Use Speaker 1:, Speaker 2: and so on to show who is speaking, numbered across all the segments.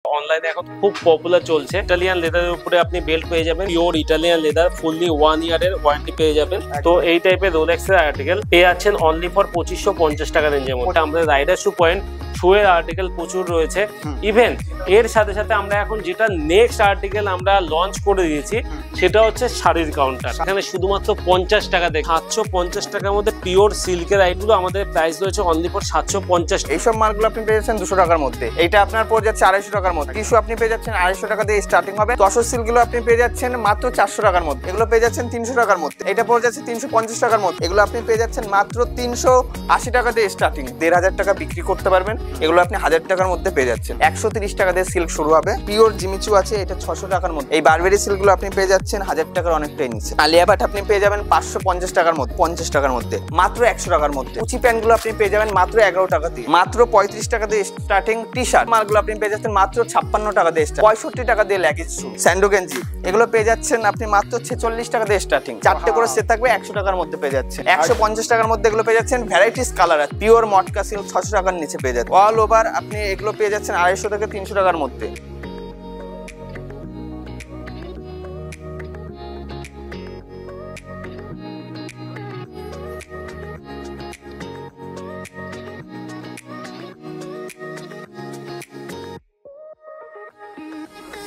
Speaker 1: অনলাইনে এখন খুব পপুলার চলছে। ইটালিয়ান লেদারের উপরে আপনি বেল্ট পেয়ে যাবেন, পিওর ইটালিয়ান লেদার, ফুললি 1 ইয়ারের ওয়ারেন্টি পেয়ে যাবেন। তো এই টাইপের রোলেক্সের আর্টিকেল পেয়ে যাচ্ছেন অনলি ফর 2550 টাকা রেঞ্জের মধ্যে। আমাদের রাইডার শু পয়েন্ট শুয়ের আর্টিকেল প্রচুর রয়েছে। ইভেন এর সাথে সাথে আমরা এখন যেটা নেক্সট আর্টিকেল আমরা লঞ্চ করে দিয়েছি সেটা হচ্ছে শাড়ির কাউন্টার। এখানে শুধুমাত্র 50 টাকা থেকে 750 টাকার মধ্যে পিওর সিল্কের আইটেমগুলো আমাদের প্রাইস রয়েছে অনলি ফর 750।
Speaker 2: এইসব মালগুলো আপনি পেয়ে যাচ্ছেন 200 টাকার মধ্যে। এইটা আপনার পড়ে যাচ্ছে 250 টাকার মধ্যে। টিস্যু আপনি পেয়ে যাচ্ছেন 250 টাকা দিয়ে স্টার্টিং হবে। তসর সিল্কগুলো আপনি পেয়ে যাচ্ছেন মাত্র 400 টাকার মধ্যে। এগুলো পেয়ে যাচ্ছেন 300 টাকার মধ্যে। এটা পড়ে যাচ্ছে 350 টাকার মধ্যে। এগুলো আপনি পেয়ে যাচ্ছেন মাত্র 380 টাকা দিয়ে স্টার্টিং। 1500 টাকা বিক্রি করতে পারবেন। এগুলো আপনি 1000 টাকার মধ্যে পেয়ে যাচ্ছেন। 130 টাকা দিয়ে সিল্ক শুরু হবে। পিওর জিমিচু আছে, এটা 600 টাকার মধ্যে। এই বারবেরি সিল্কগুলো আপনি পেয়ে যাচ্ছেন 1000 টাকার অনেকটাই নিচে। আলিয়া ভাট আপনি পেয়ে যাবেন 550 টাকার মধ্যে, 50 টাকার মধ্যে, মাত্র 100 টাকার মধ্যে। উচি প্যান্টগুলো আপনি পেয়ে যাবেন মাত্র 11 টাকা দিয়ে, মাত্র 35 টাকা দিয়ে স্টার্টিং। টি শার্ট মালগুলো আপনি পেয়ে যাচ্ছেন মাত্র 56 টাকা দিয়ে, 65 টাকা দিয়ে লেগিংস শু, স্যান্ডো গেঞ্জি, এগুলো পেয়ে যাচ্ছেন আপনি মাত্র 46 টাকা দিয়ে স্টার্টিং। 4টে করে সেট থাকবে, 100 টাকার মধ্যে পেয়ে যাচ্ছেন। 150 টাকার মধ্যে এগুলো পেয়ে যাচ্ছেন। ভ্যারাইটিস কালার আছে, পিওর মটকা সিল্ক 600 টাকার নিচে পেয়ে যাচ্ছেন। অল ওভার আপনি এগুলো পেয়ে যাচ্ছেন 250 থেকে 300 টাকার মধ্যে।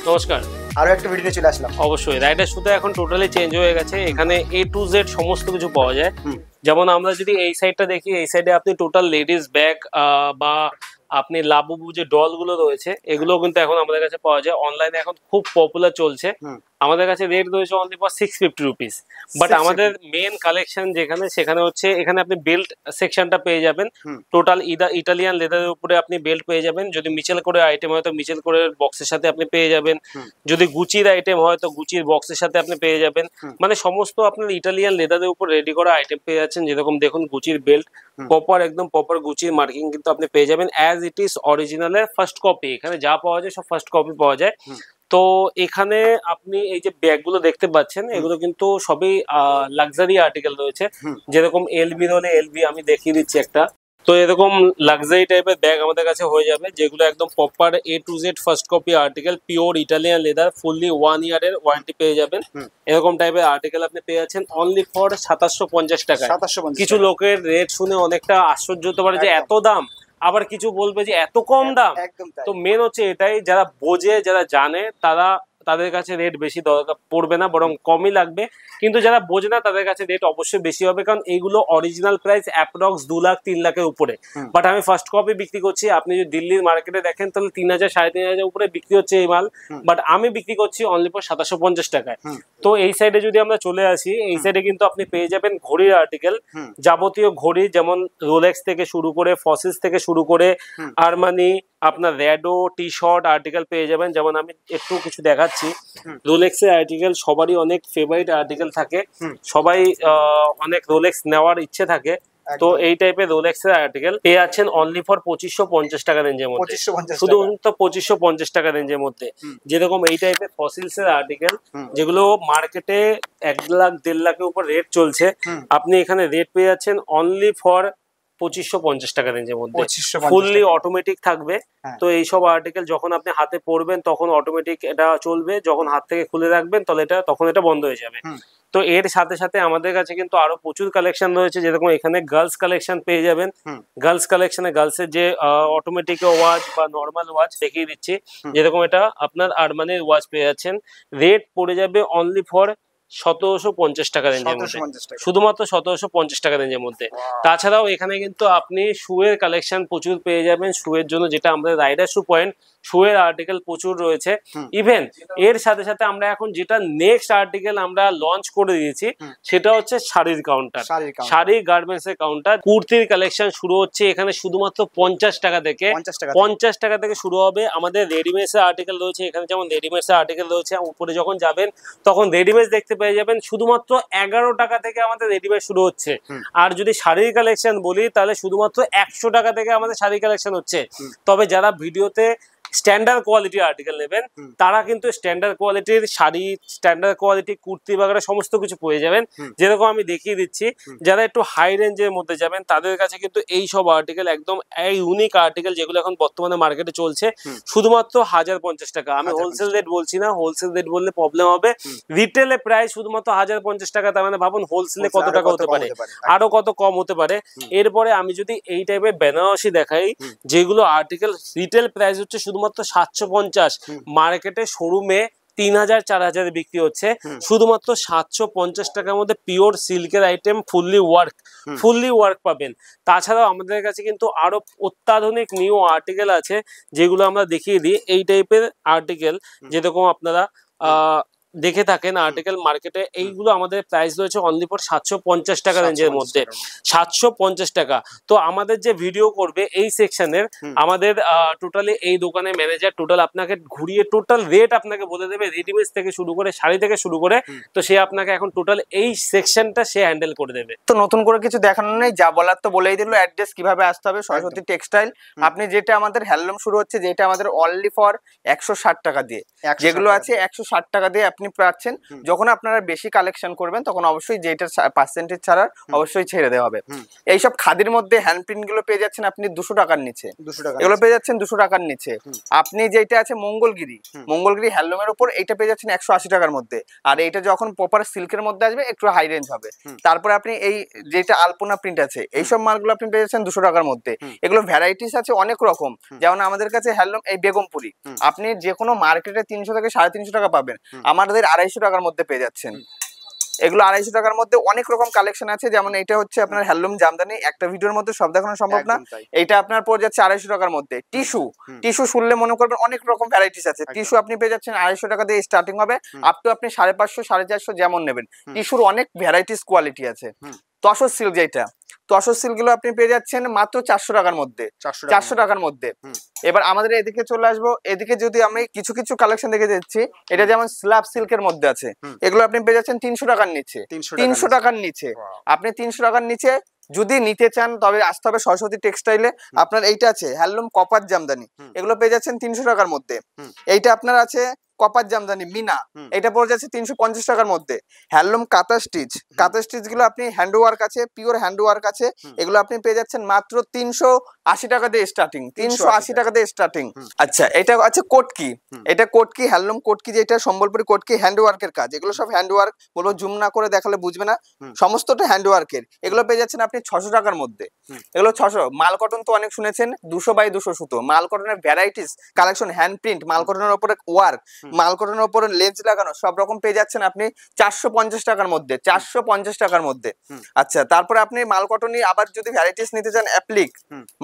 Speaker 1: নমস্কার,
Speaker 3: আরো একটা ভিডিও চলে আসলাম।
Speaker 1: অবশ্যই রাইডার শুতে এখন টোটালি চেঞ্জ হয়ে গেছে। এখানে A to Z সমস্ত কিছু পাওয়া যায়। যেমন আমরা যদি এই সাইডটা দেখি, এই সাইডে আপনি টোটাল লেডিস ব্যাগ বা আপনি লাবুবু যে ডল গুলো রয়েছে এগুলো কিন্তু এখন আমাদের কাছে পাওয়া যায়। অনলাইনে এখন খুব পপুলার চলছে। আমাদের কাছে রেট রয়েছে অনলি ফর 650 রুপিস। বাট আমাদের মেন কালেকশন যেখানে, সেখানে হচ্ছে এখানে আপনি বেল্ট সেকশনটা পেয়ে যাবেন। টোটাল ইটালিয়ান লেদারের উপরে আপনি বেল্ট পেয়ে যাবেন। যদি মিচেল করে আইটেম হয় তো মিচেল করে বক্সের সাথে আপনি পেয়ে যাবেন। যদি গুচির আইটেম হয় তো গুচির বক্সের সাথে আপনি পেয়ে যাবেন। মানে সমস্ত আপনার ইটালিয়ান লেদারের উপর রেডি করা আইটেম পেয়ে যাচ্ছেন। যেরকম দেখুন গুচির বেল্ট প্রপার, একদম প্রপার গুচির মার্কিং কিন্তু আপনি পেয়ে যাবেন অ্যাজ ইট ইজ অরিজিনালের ফার্স্ট কপি। এখানে যা পাওয়া যায় সব ফার্স্ট কপি পাওয়া যায়। তো এখানে আপনি এই যে ব্যাগগুলো দেখতে পাচ্ছেন এগুলো কিন্তু সবই লাক্সারি আর্টিকেল রয়েছে। যেরকম এলবি রোলে এলবি আমি দেখিয়ে দিচ্ছি একটা। তো এরকম লাক্সারি টাইপের ব্যাগ আমাদের কাছে হয়ে যাবে, যেগুলো একদম proper A to Z first copy article, pure Italian leather, fully 1 ইয়ারের ওয়ারেন্টি পেয়ে যাবেন। এরকম টাইপের আর্টিকেল আপনি পেয়ে যাচ্ছেন অনলি ফর 2750 টাকা। কিছু লোকের রেট শুনে অনেকটা আশ্চর্য হতে পারে যে এত দাম, আবার কিছু বলবে যে এত কম দাম। তো মেন হচ্ছে এটাই, যারা বোঝে, যারা জানে, তাদের কাছে রেট বেশি দরকার পড়বে না, বরং কমই লাগবে। কিন্তু যারা বোঝে না তাদের কাছে রেট অবশ্যই বেশি হবে, কারণ এইগুলো অরিজিনাল প্রাইস অ্যাপ্রক্স 2 লাখ 3 লাখের উপরে। বাট আমি ফার্স্ট কপি বিক্রি করছি। আপনি যদি দিল্লির মার্কেটে দেখেন তাহলে 3000 3500 উপরে বিক্রি হচ্ছে এই মাল। বাট আমি বিক্রি করছি অনলি ফর 2750 টাকায়। তো এই সাইডে যদি আমরা চলে আসি, এই সাইডে কিন্তু আপনি পেয়ে যাবেন ঘড়ির আর্টিকেল, যাবতীয় ঘড়ি, যেমন রোলেক্স থেকে শুরু করে, ফসিলস থেকে শুরু করে, আরমানি, আপনার র্যাডো, টি শার্ট আর্টিকেল পেয়ে যাবেন। যেমন আমি একটু কিছু দেখাচ্ছি, রোলেক্সের আর্টিকেল সবারই অনেক ফেভারিট আর্টিকেল থাকে, সবাই অনেক রোলেক্স নেওয়ার ইচ্ছে থাকে। তো এই টাইপের রোলেক্সের আর্টিকেল পেয়ে যাচ্ছেন অনলি ফর 2550 টাকা রেঞ্জের মধ্যে, শুধুমাত্র 2550 টাকা রেঞ্জের মধ্যে। যেরকম এই টাইপের ফসিলস এর আর্টিকেল, যেগুলো মার্কেটে 1 লাখ 1.5 লাখের উপর রেট চলছে, আপনি এখানে রেট পেয়ে যাচ্ছেন অনলি ফর 2550 টাকা রেঞ্জের মধ্যে। ফুললি অটোমেটিক থাকবে। তো এইসব আর্টিকেল যখন আপনি হাতে পরবেন তখন অটোমেটিক এটা চলবে, যখন হাত থেকে খুলে রাখবেন তাহলে তখন এটা বন্ধ হয়ে যাবে। তো এর সাথে সাথে আমাদের কাছে কিন্তু আরো প্রচুর কালেকশন রয়েছে। যেরকম এখানে গার্লস কালেকশন পেয়ে যাবেন। গার্লস কালেকশনে গার্লসের যে অটোমেটিক ওয়াচ বা নর্মাল ওয়াচ দেখিয়ে দিচ্ছি। যেরকম এটা আপনার আরমানির ওয়াচ পেয়ে যাচ্ছেন, রেট পড়ে যাবে অনলি ফর 1750 টাকা রেঞ্জের মধ্যে, শুধুমাত্র 1750 টাকা রেঞ্জের মধ্যে। তাছাড়াও এখানে কিন্তু আপনি শুয়ের কালেকশন প্রচুর পেয়ে যাবেন। শুয়ের জন্য যেটা আমাদের রাইডার শু পয়েন্ট, শুয়ের আর্টিকেল প্রচুর রয়েছে। ইভেন এর সাথে সাথে আমরা এখন যেটা নেক্সট আর্টিকেল আমরা লঞ্চ করে দিয়েছি সেটা হচ্ছে শাড়ির কাউন্টার, শাড়ি গার্মেন্টস এর কাউন্টার। কুর্তির কালেকশন শুরু হচ্ছে এখানে শুধুমাত্র 50 টাকা থেকে, 50 টাকা থেকে শুরু হবে। আমাদের রেডিমেডস এর আর্টিকেল রয়েছে এখানে, যেমন রেডিমেডস এর আর্টিকেল রয়েছে। উপরে যখন যাবেন তখন রেডিমেডস দেখতে পেয়ে যাবেন। শুধুমাত্র 11 টাকা থেকে আমাদের রেডিমেড শুরু হচ্ছে। আর যদি শাড়ির কালেকশন বলি তাহলে শুধুমাত্র 100 টাকা থেকে আমাদের শাড়ি কালেকশন হচ্ছে। তবে যারা ভিডিওতে স্ট্যান্ডার্ড কোয়ালিটি আর্টিকেল নেবেন তারা কিন্তু স্ট্যান্ডার্ড কোয়ালিটির শাড়ি, স্ট্যান্ডার্ড কোয়ালিটি কুর্তি বাগেরা সমস্ত কিছু পেয়ে যাবেন। যেরকম আমি দেখিয়ে দিচ্ছি, যারা একটু হাই রেঞ্জের মধ্যে যাবেন তাদের কাছে কিন্তু এই সব আর্টিকেল একদম ইউনিক আর্টিকেল, যেগুলো এখন বর্তমানে মার্কেটে চলছে শুধুমাত্র 1050 টাকা। আমি হোলসেল রেট বলছি না, হোলসেল রেট বললে প্রবলেম হবে। রিটেলে প্রাইস শুধুমাত্র 1050 টাকা, তার মানে ভাবুন হোলসেলে কত টাকা হতে পারে, আরো কত কম হতে পারে। এরপরে আমি যদি এই টাইপের বেনারসি দেখাই, যেগুলো আর্টিকেল রিটেল প্রাইস হচ্ছে শুধুমাত্র 750, মার্কেটে শোরুমে 3000 4000 বিক্রি হচ্ছে, শুধুমাত্র 750 টাকার মধ্যে পিওর সিল্কের আইটেম ফুললি ওয়ার্ক পাবেন। তাছাড়াও আমাদের কাছে কিন্তু আরো অত্যাধুনিক নিউ আর্টিকেল আছে, যেগুলো আমরা দেখিয়ে দিই। এই টাইপের আর্টিকেল যেরকম আপনারা দেখে থাকেন আর্টিকেল মার্কেটে, এইগুলো আমাদের প্রাইস রয়েছে অনলি ফর 750 টাকা রেঞ্জের মধ্যে, 750 টাকা। তো আমাদের যে ভিডিও করবে এই সেকশনের, আমাদের টোটালি এই দোকানের ম্যানেজার টোটাল আপনাকে ঘুরিয়ে টোটাল রেট আপনাকে বলে দেবে, রেডিমেড থেকে শুরু করে শাড়ি থেকে শুরু করে, তো সে আপনাকে এখন টোটাল এই সেকশনটা সে হ্যান্ডেল করে দেবে।
Speaker 2: তো নতুন করে কিছু দেখানো নেই, যা বলার তো বলেই দিল। অ্যাড্রেস কিভাবে আসতে হবে, সরস্বতী টেক্সটাইল। আপনি যেটা আমাদের হ্যান্ডলুম শুরু হচ্ছে, যেটা আমাদের অনলি ফর 160 টাকা দিয়ে, যেগুলো আছে 160 টাকা দিয়ে আপনি পাচ্ছেন। যখন আপনারা বেশি কালেকশন করবেন তখন অবশ্যই যেটা পার্সেন্টেজ ছাড়ার অবশ্যই ছেড়ে দেওয়া হবে। এইসব খাদির মধ্যে হ্যান্ড প্রিন্ট গুলো পেয়ে যাচ্ছেন আপনি 200 টাকার নিচে, এগুলো পেয়ে যাচ্ছেন 200 টাকার নিচে। আপনি যেটা আছে মঙ্গলগিরি হ্যান্ডলুমের উপর, এইটা পেয়ে যাচ্ছেন 180 টাকার মধ্যে। আর এইটা যখন প্রপার সিল্কের মধ্যে আসবে একটু হাই রেঞ্জ হবে। তারপরে আপনি এই যেটা আলপনা প্রিন্ট আছে, এইসব মালগুলো আপনি পেয়ে যাচ্ছেন 200 টাকার মধ্যে। এগুলো ভ্যারাইটিস আছে অনেক রকম, যেমন আমাদের কাছে হ্যান্ডলুম এই বেগমপুরি আপনি যে কোনো মার্কেটে 300 থেকে 350 টাকা পাবেন, আমাদের 250 টাকার মধ্যে পেয়ে যাচ্ছেন। এগুলো 250 টাকার মধ্যে অনেক রকম কালেকশন আছে। যেমন এটা হচ্ছে আপনার হ্যান্ডলুম জামদানি, একটা ভিডিওর মধ্যে সব দেখানো সম্ভব না। এটা আপনার পড়ে যাচ্ছে 250 টাকার মধ্যে। টিস্যু শুনলে মনে করবেন অনেক রকম ভ্যারাইটিস আছে। টিস্যু আপনি পেয়ে যাচ্ছেন 250 টাকা দিয়ে স্টার্টিং হবে, আপ টু আপনি 550 450 যেমন নেবেন। টিস্যুর অনেক ভ্যারাইটিস কোয়ালিটি আছে। তসর সিল্ক, যেটা তসর সিল্ক গুলো আপনি পেয়ে যাচ্ছেন মাত্র 400 টাকার মধ্যে, 400 টাকার মধ্যে। এবার আমাদের এদিকে চলে আসবো, এদিকে যদি আমি কিছু কিছু কালেকশন দেখে যাচ্ছি, এটা যেমন স্ল্যাব সিল্কের মধ্যে আছে, এগুলো আপনি পেয়ে যাচ্ছেন 300 টাকার নিচে, 300 টাকার নিচে। আপনি 300 টাকার নিচে যদি নিতে চান তবে আসতে হবে সরস্বতী টেক্সটাইলে। আপনার এইটা আছে হ্যান্ডলুম কপার জামদানি, এগুলো পেয়ে যাচ্ছেন 300 টাকার মধ্যে। এইটা আপনার আছে কপার জামদানি মিনা, এটা পড়ে যাচ্ছে 350 টাকার মধ্যে। হ্যান্ডলুম কাঁথা স্টিচ গুলো আপনি হ্যান্ড ওয়ার্ক আছে, পিওর হ্যান্ড ওয়ার্ক আছে, এগুলো আপনি পেয়ে যাচ্ছেন মাত্র 380 টাকা দিয়ে স্টার্টিং, 380 টাকা দিয়ে স্টার্টিং। আচ্ছা, এটা আছে কোটকি, এটা কোটকি হ্যান্ডলুম কোটকি, যেটা সম্বলপুরি কোটকি হ্যান্ড ওয়ার্কের কাজ। এগুলো সব হ্যান্ড ওয়ার্ক, বলবো জুম না করে দেখালে বুঝবে না, সমস্তটা হ্যান্ড ওয়ার্কের। এগুলো পেয়ে যাচ্ছেন আপনি 600 টাকার মধ্যে। এগুলো 600। মাল কটন তো অনেক শুনেছেন, 200 বাই 200 সুতো মাল কটনের ভ্যারাইটিস কালেকশন, হ্যান্ড প্রিন্ট মাল কটনের উপরে ওয়ার্ক, মাল কটনের উপরে লেন্স লাগানো, সব রকম পেয়ে যাচ্ছেন আপনি 450 টাকার মধ্যে, 450 টাকার মধ্যে। আচ্ছা, তারপরে আপনি মাল কটনই আবার যদি ভ্যারাইটিস নিতে চান, অ্যাপ্লিক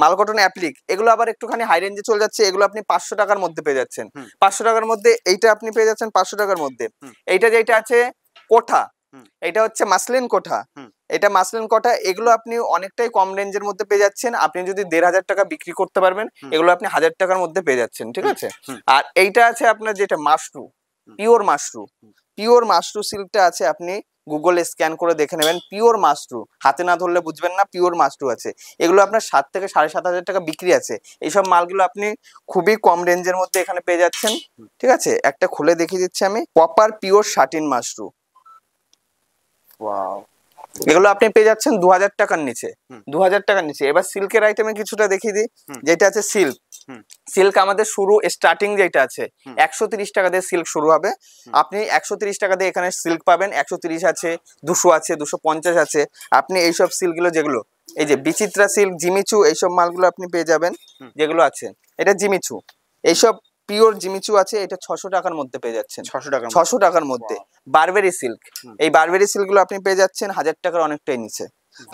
Speaker 2: মাল কটন অ্যাপ্লিক, এগুলো আবার একটুখানি হাই রেঞ্জে চলে যাচ্ছে, এগুলো আপনি 500 টাকার মধ্যে পেয়ে যাচ্ছেন, 500 টাকার মধ্যে। এইটা আপনি পেয়ে যাচ্ছেন 500 টাকার মধ্যে। এইটা যেটা আছে কোঠা, এটা হচ্ছে মাসলিন কোঠা, এটা মাসলিন কোঠা, এগুলো আপনি অনেকটাই কম রেঞ্জের মধ্যে পেয়ে যাচ্ছেন। আপনি যদি 1500 টাকা বিক্রি করতে পারবেন, এগুলো আপনি 1000 টাকার মধ্যে পেয়ে যাচ্ছেন, ঠিক আছে। আর এইটা আছে আপনার যেটা মাশরু, পিওর মাশরু সিল্কটা আছে, আপনি গুগলে স্ক্যান করে দেখে নেবেন। পিওর মাশরু, হাতে না ধরলে বুঝবেন না, পিওর মাশরু আছে। এগুলো আপনার 7 থেকে 7,500 টাকা বিক্রি আছে। এইসব মালগুলো আপনি খুবই কম রেঞ্জের মধ্যে এখানে পেয়ে যাচ্ছেন, ঠিক আছে। একটা খুলে দেখিয়ে দিচ্ছি আমি, proper pure satin Mashru, wow, এগুলো আপনি পেয়ে যাচ্ছেন 2000 টাকার নিচে, 2000 টাকার নিচে। এবার সিল্কের আইটেমে কিছুটা দেখিয়ে দিই, যেটা আছে সিল্ক আমাদের শুরু স্টার্টিং যেটা আছে 130 টাকা দিয়ে সিল্ক শুরু হবে। আপনি 130 টাকা দিয়ে এখানে সিল্ক পাবেন, 130 আছে, 200 আছে, 250 আছে। আপনি এইসব সিল্কগুলো যেগুলো এই যে বিচিত্রা সিল্ক, জিমিচু, এইসব মালগুলো আপনি পেয়ে যাবেন যেগুলো আছে। এটা জিমিচু, এইসব পিওর জিমিচু আছে, এটা 600 টাকার মধ্যে পেয়ে যাচ্ছেন, 600 টাকার মধ্যে। বারবেরি সিল্ক, এই বারবেরি সিল্কগুলো আপনি পেয়ে যাচ্ছেন 1000 টাকার অনেকটাই নিচে,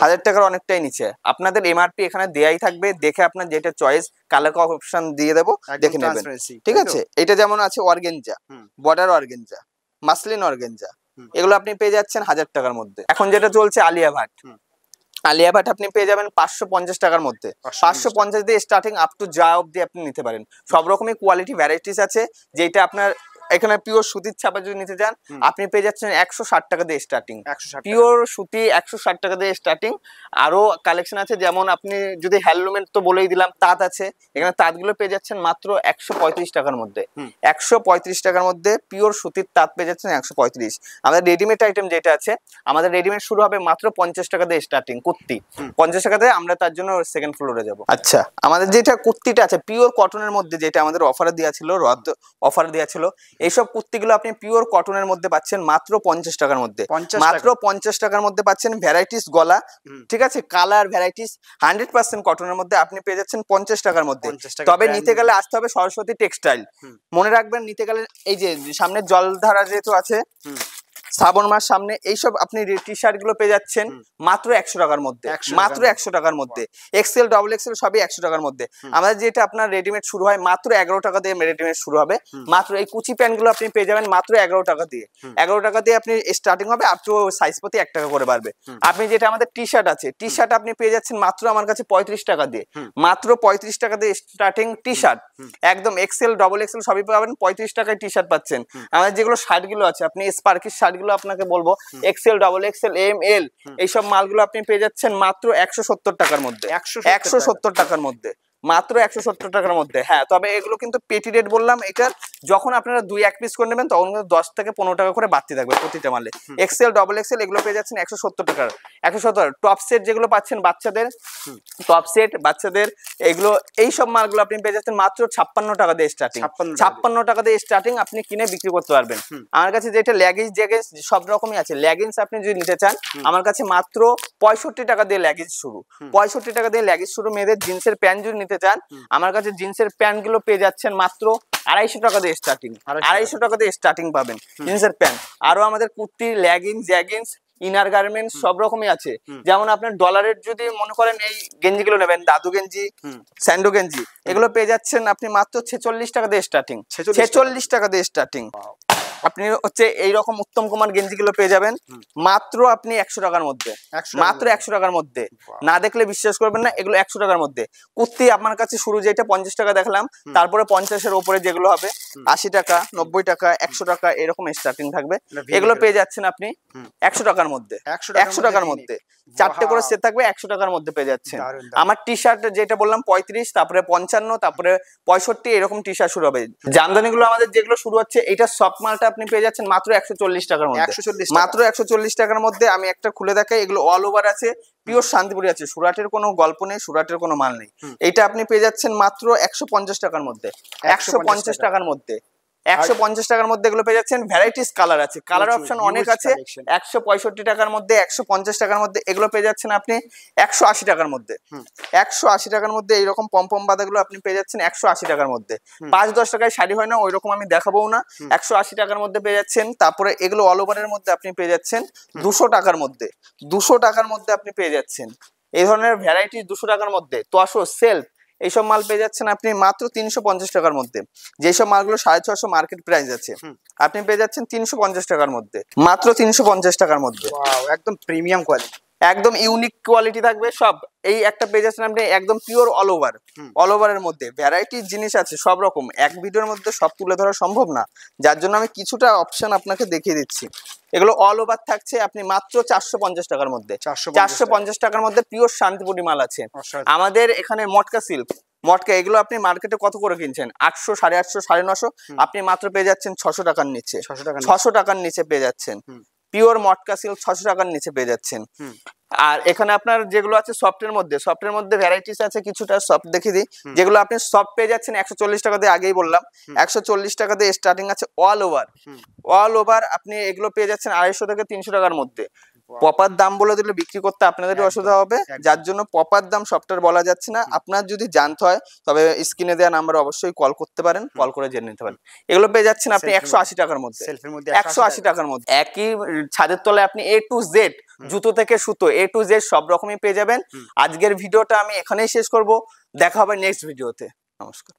Speaker 2: 1000 টাকার অনেকটাই নিচে। আপনাদের এমআরপি এখানে দেয়াই থাকবে, দেখে আপনার যেটা চয়েস কালার অপশন দিয়ে দেবো, দেখে নেবেন, ঠিক আছে। এটা যেমন আছে organza, border organza, muslin organza, এগুলো আপনি পেয়ে যাচ্ছেন 1000 টাকার মধ্যে। এখন যেটা চলছে আলিয়া ভাট, আলিয়া ভাট আপনি পেয়ে যাবেন 550 টাকার মধ্যে, 550 দিয়ে স্টার্টিং আপ টু যা অব্দি আপনি নিতে পারেন। সব রকমের কোয়ালিটি ভ্যারাইটিস আছে, যেটা আপনার এখানে পিওর সুতির ছাপা যদি নিতে চান আপনি পেয়ে যাচ্ছেন 160 টাকা দিয়ে স্টার্টিং।
Speaker 3: 160
Speaker 2: পিওর সুতি 160 টাকা দিয়ে স্টার্টিং। আরো কালেকশন আছে, যেমন আপনি যদি হ্যান্ডলুমের তো বলেই দিলাম, তাঁত আছে, এখানে তাঁতগুলো পেয়ে যাচ্ছেন মাত্র 135 টাকার মধ্যে। 135 টাকার মধ্যে পিওর সুতির তাঁত পেয়ে যাচ্ছেন 135। আমাদের রেডিমেড আইটেম যেটা আছে, আমাদের রেডিমেড শুরু হবে মাত্র 50 টাকা দিয়ে স্টার্টিং কুর্তি। 50 টাকা দিয়ে আমরা তার জন্য সেকেন্ড ফ্লোরে যাব। আচ্ছা, আমাদের যেটা কুর্তিটা আছে পিওর কটনের মধ্যে, যেটা আমাদের অফারে দেওয়া ছিল, অফার দেওয়া ছিল, এইসব কুর্তিগুলো আপনি পিওর কটনের মধ্যে পাচ্ছেন মাত্র 50 টাকার মধ্যে। মাত্র 50 টাকার মধ্যে পাচ্ছেন ভ্যারাইটিস গলা, ঠিক আছে, কালার ভ্যারাইটিস 100% কটনের মধ্যে আপনি পেয়ে যাচ্ছেন 50 টাকার মধ্যে। তবে নিতে গেলে আসতে হবে সরস্বতী টেক্সটাইল। মনে রাখবেন, নিতে গেলে এই যে সামনে জলধারা যেহেতু আছে, শ্রাবণ মাস সামনে, এইসব আপনি টি শার্ট গুলো পেয়ে যাচ্ছেন মাত্র 100 টাকার মধ্যে। মাত্র 100 টাকার মধ্যে। এক্সেল ডাবল এক্সেল সবই 100 টাকার মধ্যে। আমাদের যেটা আপনার রেডিমেড শুরু হয় মাত্র 11 টাকা দিয়ে রেডিমেড শুরু হবে। মাত্র এই কুচি প্যান্ট গুলো আপনি পেয়ে যাবেন মাত্র 11 টাকা দিয়ে। 11 টাকা দিয়ে আপনি স্টার্টিং হবে, আপ টু সাইজ প্রতি 1 টাকা করে বাড়বে। আপনি যেটা আমাদের টি শার্ট আছে, টি শার্ট আপনি পেয়ে যাচ্ছেন মাত্র আমার কাছে 35 টাকা দিয়ে। মাত্র 35 টাকা দিয়ে স্টার্টিং টি শার্ট, একদম এক্সেল ডাবল এক্সেল সবই পাবেন 35 টাকায় টি শার্ট পাচ্ছেন। আমাদের যেগুলো শার্ট গুলো আছে, আপনি স্পার্কিশ শার্ট গুলো আপনাকে বলবো XL double XL M L, এইসব মালগুলো আপনি পেয়ে যাচ্ছেন মাত্র 170 টাকার মধ্যে। 170 টাকার মধ্যে, মাত্র 170 টাকার মধ্যে। হ্যাঁ, তবে এগুলো কিন্তু পেটি রেট বললাম, এটার যখন আপনারা 2-1 পিস করে নেবেন তখন কিন্তু 10 থেকে 15 টাকা করে বাড়তি থাকবে প্রতিটা মালে। এক্সেল ডাবল এক্সেল এগুলো পেয়ে যাচ্ছেন 170 টাকার। 170 টপ সেট যেগুলো পাচ্ছেন বাচ্চাদের, টপ সেট বাচ্চাদের, এগুলো এইসব মালগুলো আপনি পেয়ে যাচ্ছেন মাত্র 56 টাকা দিয়ে স্টার্টিং। 56 টাকা দিয়ে স্টার্টিং আপনি কিনে বিক্রি করতে পারবেন। আমার কাছে যেটা লেগিংস জেগিংস সব রকমই আছে। লেগিংস আপনি যদি নিতে চান, আমার কাছে মাত্র 65 টাকা দিয়ে লেগিংস শুরু। 65 টাকা দিয়ে লেগিংস শুরু। মেয়েদের জিন্সের প্যান্ট যদি নিতে চান, আমার কাছে জিন্সের প্যান্ট গুলো পেয়ে যাচ্ছেন মাত্র 250 টাকা দিয়ে স্টার্টিং। 250 টাকা দিয়ে স্টার্টিং পাবেন জিন্সের প্যান্ট। আরো আমাদের kurti, leggings, jeggings, inner garments সব রকমই আছে। যেমন আপনার ডলারের যদি মনে করেন এই গেঞ্জিগুলো নেবেন, দাদু গেঞ্জি, স্যান্ডো গেঞ্জি, এগুলো পেয়ে যাচ্ছেন আপনি মাত্র 46 টাকা দিয়ে স্টার্টিং। 46 টাকা দিয়ে স্টার্টিং। আপনি হচ্ছে এইরকম উত্তম কুমার গেঞ্জি গুলো পেয়ে যাবেন মাত্র আপনি 100 টাকার মধ্যে। মাত্র 100 টাকার মধ্যে, না দেখলে বিশ্বাস করবেন না, এগুলো 100 টাকার মধ্যে। কুর্তি আমার কাছে শুরু যেটা 50 টাকা দেখলাম, তারপরে 50-এর উপরে যেগুলো হবে 80 টাকা, 90 টাকা, 100 টাকা এরকম স্টার্টিং থাকবে। এগুলো পেয়ে যাচ্ছেন আপনি 100 টাকার মধ্যে। 100 টাকার মধ্যে 4টে করে সেট থাকবে, 100 টাকার মধ্যে পেয়ে যাচ্ছেন। আমার টি শার্ট যেটা বললাম 35, তারপরে 55, তারপরে 65, এরকম টি শার্ট শুরু হবে। জামদানি গুলো আমাদের যেগুলো শুরু হচ্ছে, এটা সব মালটা আপনি পেয়ে যাচ্ছেন মাত্র 140 টাকার মধ্যে। মাত্র 140 টাকার মধ্যে। আমি একটা খুলে দেখাই, এগুলো অল ওভার আছে, পিওর শান্তিপুরি আছে, সুরাটের কোনো গল্প নেই, সুরাটের কোনো মাল নেই। এটা আপনি পেয়ে যাচ্ছেন মাত্র 150 টাকার মধ্যে। 150 টাকার মধ্যে। 150 টাকার মধ্যে এগুলো পেয়ে যাচ্ছেন। ভ্যারাইটিস কালার আছে, কালার অপশন অনেক আছে। 165 টাকার মধ্যে, 150 টাকার মধ্যে এগুলো পেয়ে যাচ্ছেন আপনি 180 টাকার মধ্যে। 180 টাকার মধ্যে এইরকম পম্পম বাঁধাগুলো আপনি পেয়ে যাচ্ছেন 180 টাকার মধ্যে। 5-10 টাকায় শাড়ি হয় না, ওই রকম আমি দেখাবো না। 180 টাকার মধ্যে পেয়ে যাচ্ছেন। তারপরে এগুলো অল ওভারের মধ্যে আপনি পেয়ে যাচ্ছেন 200 টাকার মধ্যে। 200 টাকার মধ্যে আপনি পেয়ে যাচ্ছেন এই ধরনের ভ্যারাইটি 200 টাকার মধ্যে। তোয়াশো, সেলফ, এইসব মাল পেয়ে যাচ্ছেন আপনি মাত্র 350 টাকার মধ্যে। যেসব মালগুলো 650 মার্কেট প্রাইস আছে, আপনি পেয়ে যাচ্ছেন 350 টাকার মধ্যে, মাত্র 350 টাকার মধ্যে।
Speaker 3: একদম প্রিমিয়াম কোয়ালিটি,
Speaker 2: একদম ইউনিক কোয়ালিটি থাকবে সব। এই একটা পেয়ে যাচ্ছেন আপনি একদম পিওর অল ওভার। অল ওভারের মধ্যে ভ্যারাইটি জিনিস আছে সব রকম। এক ভিডিওর মধ্যে সব তুলে ধরা সম্ভব না, যার জন্য আমি কিছুটা অপশন আপনাকে দেখিয়ে দিচ্ছি। এগুলো অল ওভার থাকছে আপনি মাত্র 450 টাকার মধ্যে। 450 টাকার মধ্যে পিওর শান্তিপুরি মাল আছে আমাদের এখানে। মটকা সিল্ক, মটকা, এগুলো আপনি মার্কেটে কত করে কিনছেন? 800, 850, 950, আপনি মাত্র পেয়ে যাচ্ছেন 600 টাকার নিচে। 600 টাকার নিচে পেয়ে যাচ্ছেন পিওর মটকা সিল্ক। 600 টাকার নিচে পেয়ে যাচ্ছেন। আর এখানে আপনার যেগুলো আছে সফটের মধ্যে, সফটের মধ্যে ভ্যারাইটিস আছে কিছুটা, সফট দেখিয়ে দিই। যেগুলো আপনি সফট পেয়ে যাচ্ছেন 140 টাকা দিয়ে, আগেই বললাম 140 টাকা দিয়ে স্টার্টিং আছে অল ওভার। অল ওভার আপনি এগুলো পেয়ে যাচ্ছেন 250 থেকে 300 টাকার মধ্যে। প্রপার দাম বলে দিলে বিক্রি করতে আপনাদেরই অসুবিধা হবে, যার জন্য প্রপার দাম সবটার বলা যাচ্ছে না। আপনার যদি জানতে হয় তবে স্ক্রিনে দেওয়া নাম্বারে অবশ্যই কল করতে পারেন, কল করে জেনে নিতে পারেন। এগুলো পেয়ে যাচ্ছেন আপনি 180 টাকার মধ্যে। 180 টাকার মধ্যে একই ছাদের তলায় আপনি A to Z, জুতো থেকে সুতো A to Z সব রকমই পেয়ে যাবেন। আজকের ভিডিওটা আমি এখানেই শেষ করব, দেখা হবে নেক্সট ভিডিওতে। নমস্কার।